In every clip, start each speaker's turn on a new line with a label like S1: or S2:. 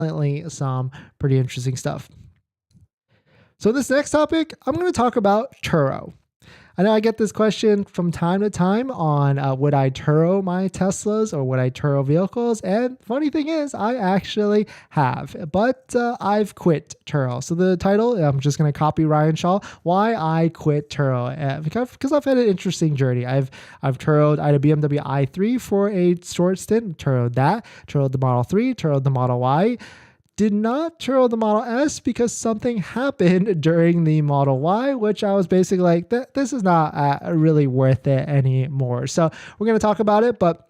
S1: definitely some pretty interesting stuff. So this next topic, I'm going to talk about Turo. I know I get this question from time to time on would I Turo my Teslas or would I Turo vehicles? And funny thing is, I actually have, but I've quit Turo. So the title, I'm just going to copy Ryan Shaw, Why I Quit Turo. Because I've had an interesting journey. I've Turoed, I had a BMW i3 for a short stint, Turoed that, Turoed the Model 3, Turoed the Model Y. Did not Turo the Model S because something happened during the Model Y, which I was basically like, this is not really worth it anymore. So we're going to talk about it, but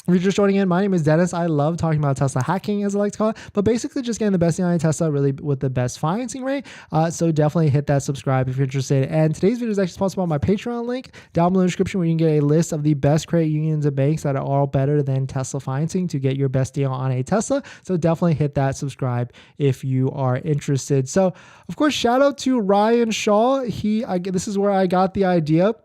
S1: if you're just joining in, my name is Dennis. I love talking about Tesla hacking, as I like to call it, but basically just getting the best deal on Tesla really with the best financing rate. So definitely hit that subscribe if you're interested. And today's video is actually sponsored by my Patreon link down below in the description, where you can get a list of the best credit unions and banks that are all better than Tesla financing to get your best deal on a Tesla. So definitely hit that subscribe if you are interested. So of course, shout out to Ryan Shaw. This is where I got the idea.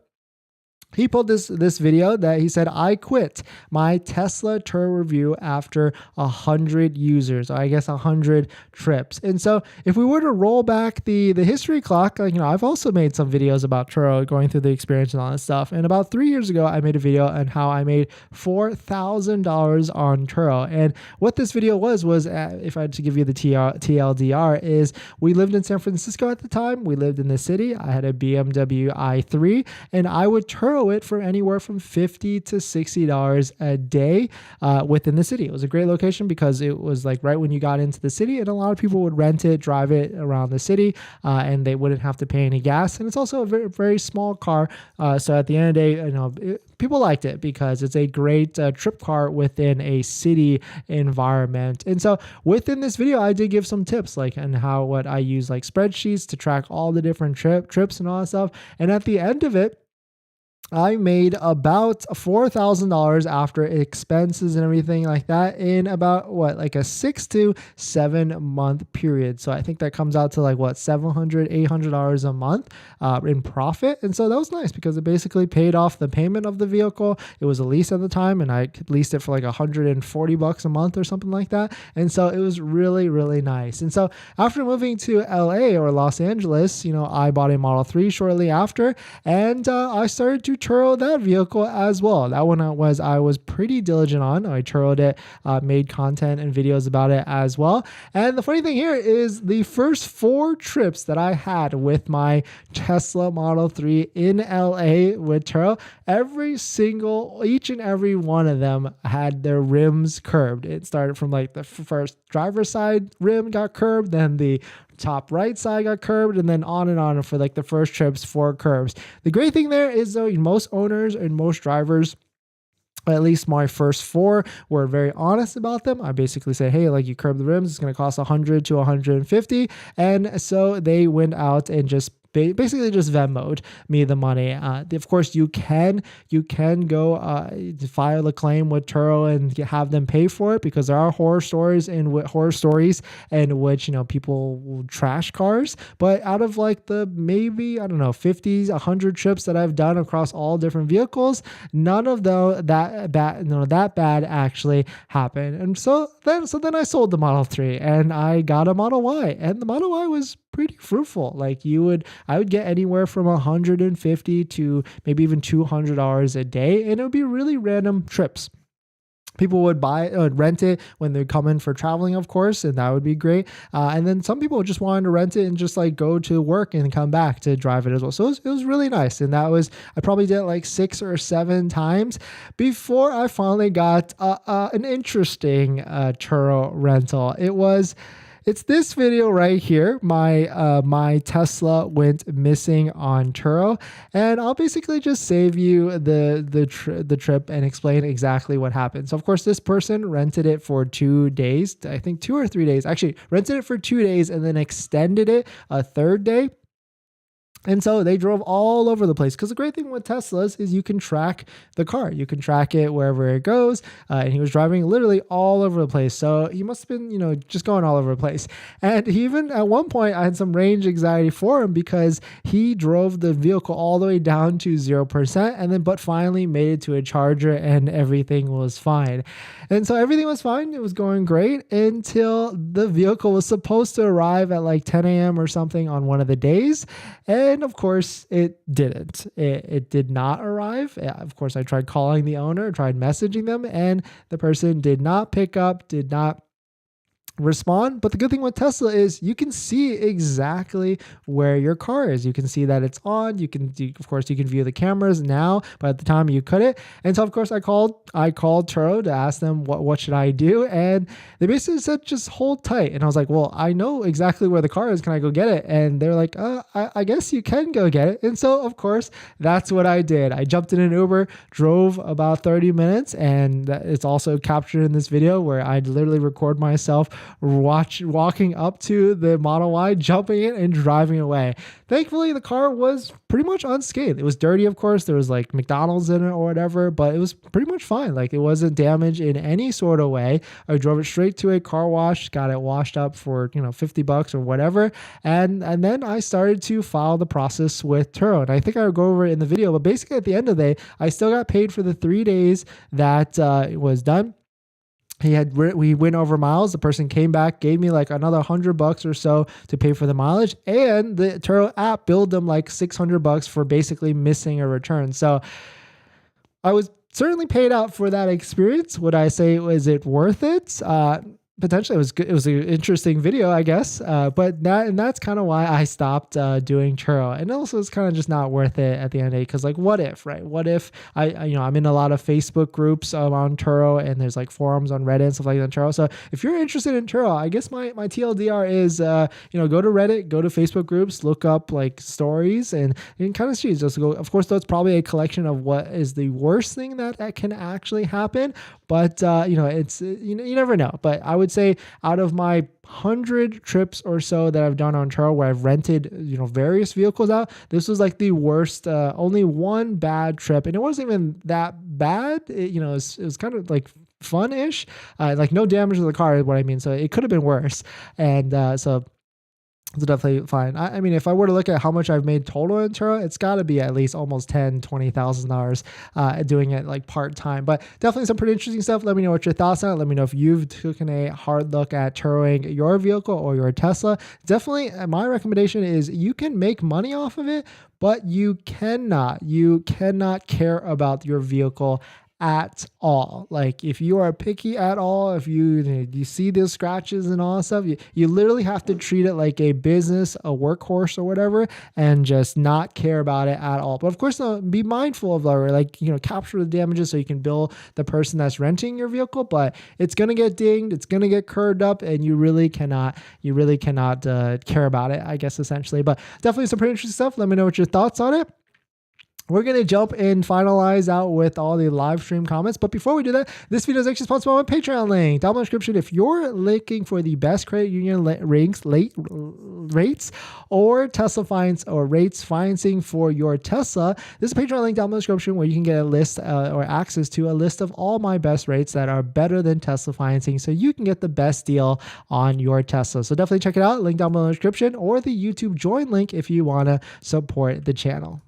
S1: He pulled this video that he said, I quit my Tesla Turo review after 100 users, or I guess 100 trips. And so if we were to roll back the history clock, I've also made some videos about Turo, going through the experience and all that stuff. And about 3 years ago, I made a video on how I made $4,000 on Turo. And what this video was if I had to give you the TLDR, is we lived in San Francisco at the time. We lived in the city. I had a BMW i3, and I would Turo it for anywhere from $50 to $60 a day within the city. It was a great location because it was like right when you got into the city, and a lot of people would rent it, drive it around the city, and they wouldn't have to pay any gas. And it's also a very, very small car. So at the end of the day, people liked it because it's a great trip car within a city environment. And so within this video, I did give some tips and what I use, like spreadsheets to track all the different trips and all that stuff. And at the end of it, I made about $4,000 after expenses and everything like that in about a 6 to 7 month period. So I think that comes out to $700, $800 a month in profit. And so that was nice because it basically paid off the payment of the vehicle. It was a lease at the time, and I leased it for $140 a month or something like that. And so it was really, really nice. And so after moving to LA or Los Angeles, I bought a Model 3 shortly after, and I started to Turo that vehicle as well. That one I was pretty diligent on. I Turoed it, made content and videos about it as well. And the funny thing here is the first 4 trips that I had with my Tesla Model 3 in LA with Turo, each and every one of them had their rims curbed. It started from the first driver's side rim got curbed, then the top right side got curbed, and then on for the first trips, 4 curbs. The great thing there is, though, most owners and most drivers, at least my first 4, were very honest about them. I basically said, hey, you curb the rims, it's going to cost $100 to $150. And so they went out and just basically just Venmo'd me the money. Of course, you can go file a claim with Turo and have them pay for it, because there are horror stories in which people will trash cars. But out of the maybe 50, 100 trips that I've done across all different vehicles, none of that bad actually happened. And so then I sold the Model 3 and I got a Model Y, and the Model Y was pretty fruitful. I would get anywhere from $150 to maybe even $200 a day, and it would be really random trips. People would rent it when they come in for traveling, of course, and that would be great. And then some people just wanted to rent it and just go to work and come back to drive it as well. So it was really nice. And I probably did it 6 or 7 times before I finally got an interesting Turo rental. It's this video right here. My Tesla went missing on Turo, and I'll basically just save you the trip and explain exactly what happened. So of course, this person rented it for 2 days, I think 2 or 3 days. Actually, rented it for 2 days and then extended it a 3rd day. And so they drove all over the place, because the great thing with Teslas is you can track the car. You can track it wherever it goes. And he was driving literally all over the place. So he must have been, just going all over the place. And he even at one point, I had some range anxiety for him, because he drove the vehicle all the way down to 0%, and then but finally made it to a charger and everything was fine. And so everything was fine. It was going great until the vehicle was supposed to arrive at like 10 a.m. or something on one of the days. And of course, it didn't. It did not arrive. Of course, I tried calling the owner, tried messaging them, and the person did not pick up, did not respond. But the good thing with Tesla is you can see exactly where your car is. You can see that it's on. Of course, you can view the cameras now, but at the time you couldn't. And so of course I called Turo to ask them what should I do, and they basically said just hold tight. And I was like, well, I know exactly where the car is. Can I go get it? And they're like, I guess you can go get it. And so of course that's what I did. I jumped in an Uber, drove about 30 minutes, and it's also captured in this video where I literally record myself walking up to the Model Y, jumping in and driving away. Thankfully, the car was pretty much unscathed. It was dirty, of course. There was like McDonald's in it or whatever, but it was pretty much fine. Like it wasn't damaged in any sort of way. I drove it straight to a car wash, got it washed up for $50 or whatever, and then I started to file the process with Turo. And I think I'll go over it in the video, but basically at the end of the day, I still got paid for the 3 days that it was done. We went over miles. The person came back, gave me like another $100 or so to pay for the mileage, and the Turo app billed them like $600 for basically missing a return. So I was certainly paid out for that experience. Would I say, was it worth it? Potentially it was good. It was an interesting video, I guess. But that's kind of why I stopped doing Turo. And also it's kind of just not worth it at the end of the day. Cause like, what if, right? What if I'm in a lot of Facebook groups on Turo, and there's like forums on Reddit and stuff like that on Turo. So if you're interested in Turo, I guess my TLDR is, go to Reddit, go to Facebook groups, look up like stories, and kind of see. Just go. Of course, that's probably a collection of what is the worst thing that can actually happen. But, it's, you never know. But I would say out of my 100 trips or so that I've done on Turo where I've rented, various vehicles out, this was like the worst, only one bad trip. And it wasn't even that bad. It was kind of like fun-ish, like no damage to the car is what I mean. So it could have been worse. And so it's definitely fine. I mean, if I were to look at how much I've made total in Turo, it's got to be at least almost $20,000 doing it like part-time. But definitely some pretty interesting stuff. Let me know what your thoughts on it. Let me know if you've taken a hard look at Turoing your vehicle or your Tesla. Definitely, my recommendation is you can make money off of it, but you cannot care about your vehicle at all. Like if you are picky at all, if you see the scratches and all that stuff, you literally have to treat it like a business, a workhorse or whatever, and just not care about it at all. But of course, be mindful of capture the damages so you can bill the person that's renting your vehicle, but it's going to get dinged, it's going to get curved up, and you really cannot care about it, I guess, essentially. But definitely some pretty interesting stuff. Let me know what your thoughts on it. We're going to jump and finalize out with all the live stream comments. But before we do that, this video is actually sponsored by my Patreon link down in the description. If you're looking for the best credit union rates or Tesla finance or rates financing for your Tesla, this is a Patreon link down in the description where you can get a list or access to a list of all my best rates that are better than Tesla financing, so you can get the best deal on your Tesla. So definitely check it out. Link down below in the description, or the YouTube join link if you want to support the channel.